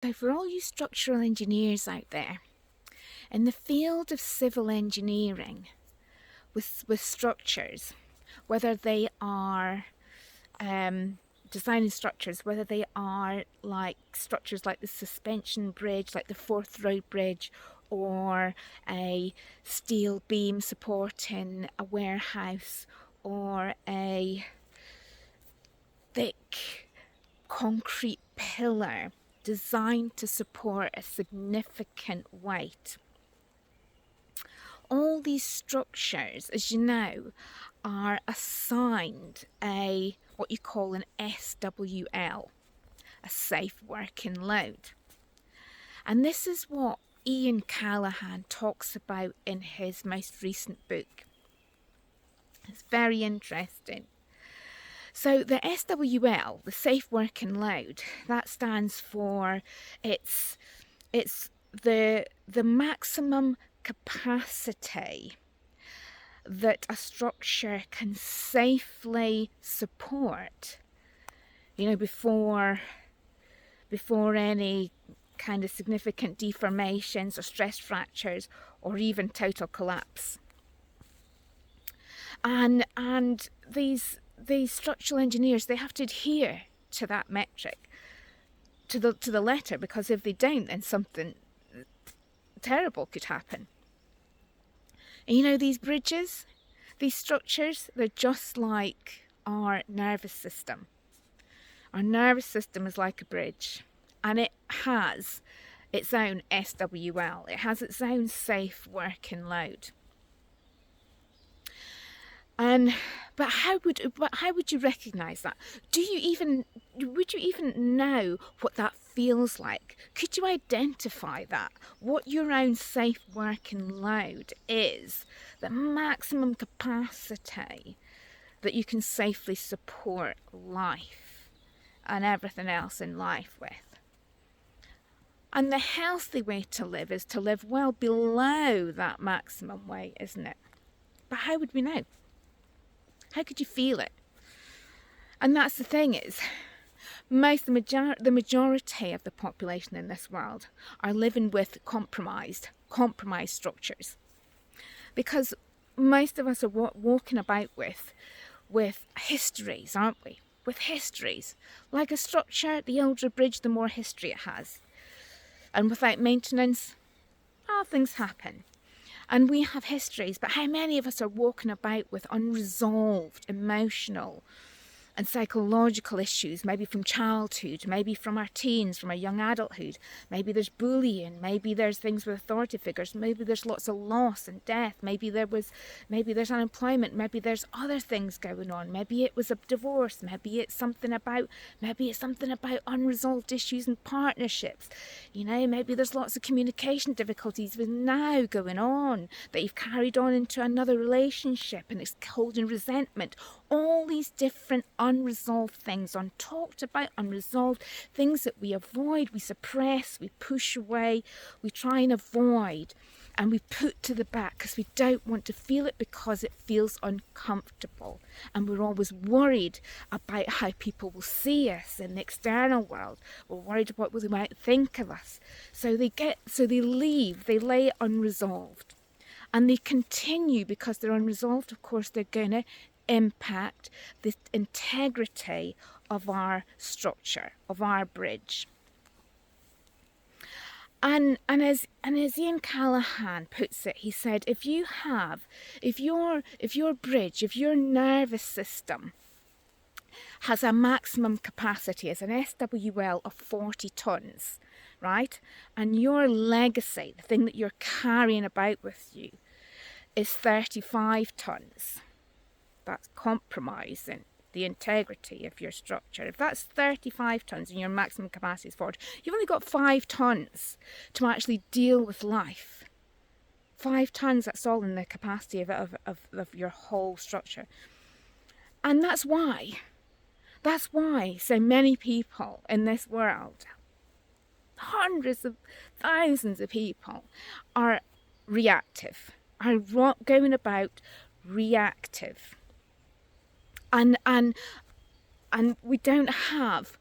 So for all you structural engineers out there, in the field of civil engineering, with structures, whether they are designing structures, whether they are like structures like the suspension bridge, like the Forth Road Bridge, or a steel beam supporting a warehouse, or a thick concrete pillar designed to support a significant weight. All these structures, as you know, are assigned what you call an SWL, a safe working load. And this is what Ian Callaghan talks about in his most recent book. It's very interesting. So the SWL, the safe working load, that stands for it's the maximum capacity that a structure can safely support, before any kind of significant deformations or stress fractures or even total collapse. And these structural engineers, they have to adhere to that metric to the letter, because if they don't, then something terrible could happen. And these bridges, these structures, they're just like our nervous system. Our nervous system is like a bridge, and it has its own SWL. It has its own safe working load. But how would you recognise that? Would you even know what that feels like? Could you identify that? What your own safe working load is, the maximum capacity that you can safely support life and everything else in life with. And the healthy way to live is to live well below that maximum weight, isn't it? But how would we know? How could you feel it? And that's the thing, is the majority of the population in this world are living with compromised structures, because most of us are walking about with histories, aren't we? With histories. Like a structure, the older a bridge, the more history it has. And without maintenance, things happen. And we have histories, but how many of us are walking about with unresolved emotional and psychological issues, maybe from childhood, maybe from our teens, from our young adulthood? Maybe there's bullying, maybe there's things with authority figures, maybe there's lots of loss and death, maybe there's unemployment, maybe there's other things going on, maybe it was a divorce, maybe it's something about unresolved issues in partnerships. Maybe there's lots of communication difficulties with now going on that you've carried on into another relationship, and it's holding resentment. All these different unresolved things, untalked about, unresolved things that we avoid, we suppress, we push away, we try and avoid, and we put to the back because we don't want to feel it, because it feels uncomfortable, and we're always worried about how people will see us in the external world. We're worried about what they might think of us. So they lay unresolved, and they continue. Because they're unresolved, of course, they're going to impact the integrity of our structure, of our bridge. And as Ian Callaghan puts it, he said, if your bridge, if your nervous system has a maximum capacity as an SWL of 40 tons, right? And your legacy, the thing that you're carrying about with you, is 35 tons. That's compromising the integrity of your structure. If that's 35 tons and your maximum capacity is 40, you've only got 5 tons to actually deal with life. 5 tons, that's all in the capacity of your whole structure. And that's why so many people in this world, hundreds of thousands of people, are reactive, are going about reactive. And and we don't have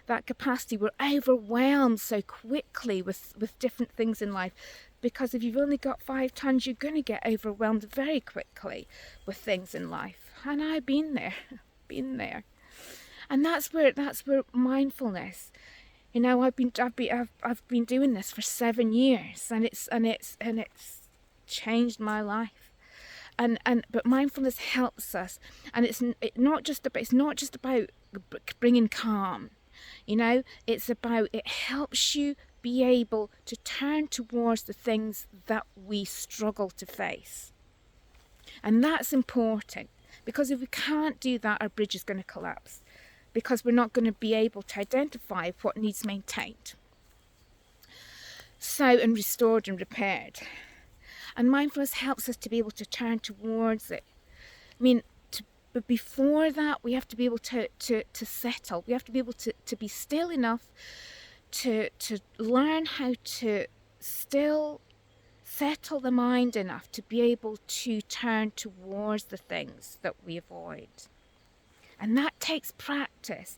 that capacity. We're overwhelmed so quickly with different things in life, because if you've only got 5 tons, you're going to get overwhelmed very quickly with things in life. And I've been there, and that's where mindfulness. I've been doing this for 7 years, and it's changed my life. But mindfulness helps us, and it's not just about bringing calm. It helps you be able to turn towards the things that we struggle to face, and that's important, because if we can't do that, our bridge is going to collapse, because we're not going to be able to identify what needs maintained, and restored and repaired. And mindfulness helps us to be able to turn towards it. But before that, we have to be able to settle. We have to be able to be still enough to learn how to still settle the mind enough to be able to turn towards the things that we avoid. And that takes practice.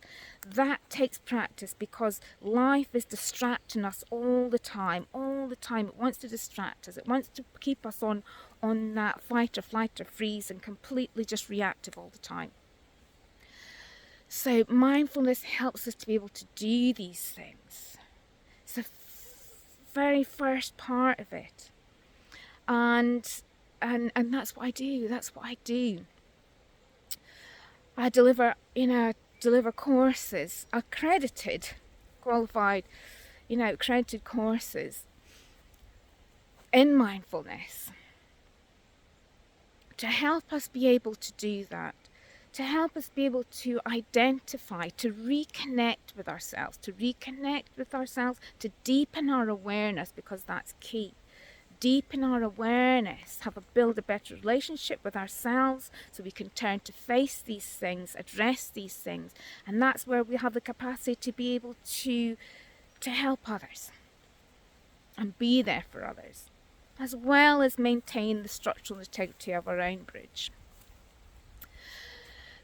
Because life is distracting us all the time. It wants to distract us. It wants to keep us on that fight or flight or freeze, and completely just reactive all the time. So mindfulness helps us to be able to do these things. It's the very first part of it. And that's what I do. I deliver courses, accredited, qualified, accredited courses in mindfulness, to help us be able to do that, to help us be able to identify, to reconnect with ourselves, to deepen our awareness, because that's key. Deepen our awareness, build a better relationship with ourselves, so we can turn to face these things, address these things, and that's where we have the capacity to be able to help others and be there for others, as well as maintain the structural integrity of our own bridge.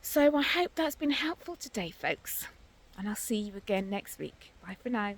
So I hope that's been helpful today, folks, and I'll see you again next week. Bye for now.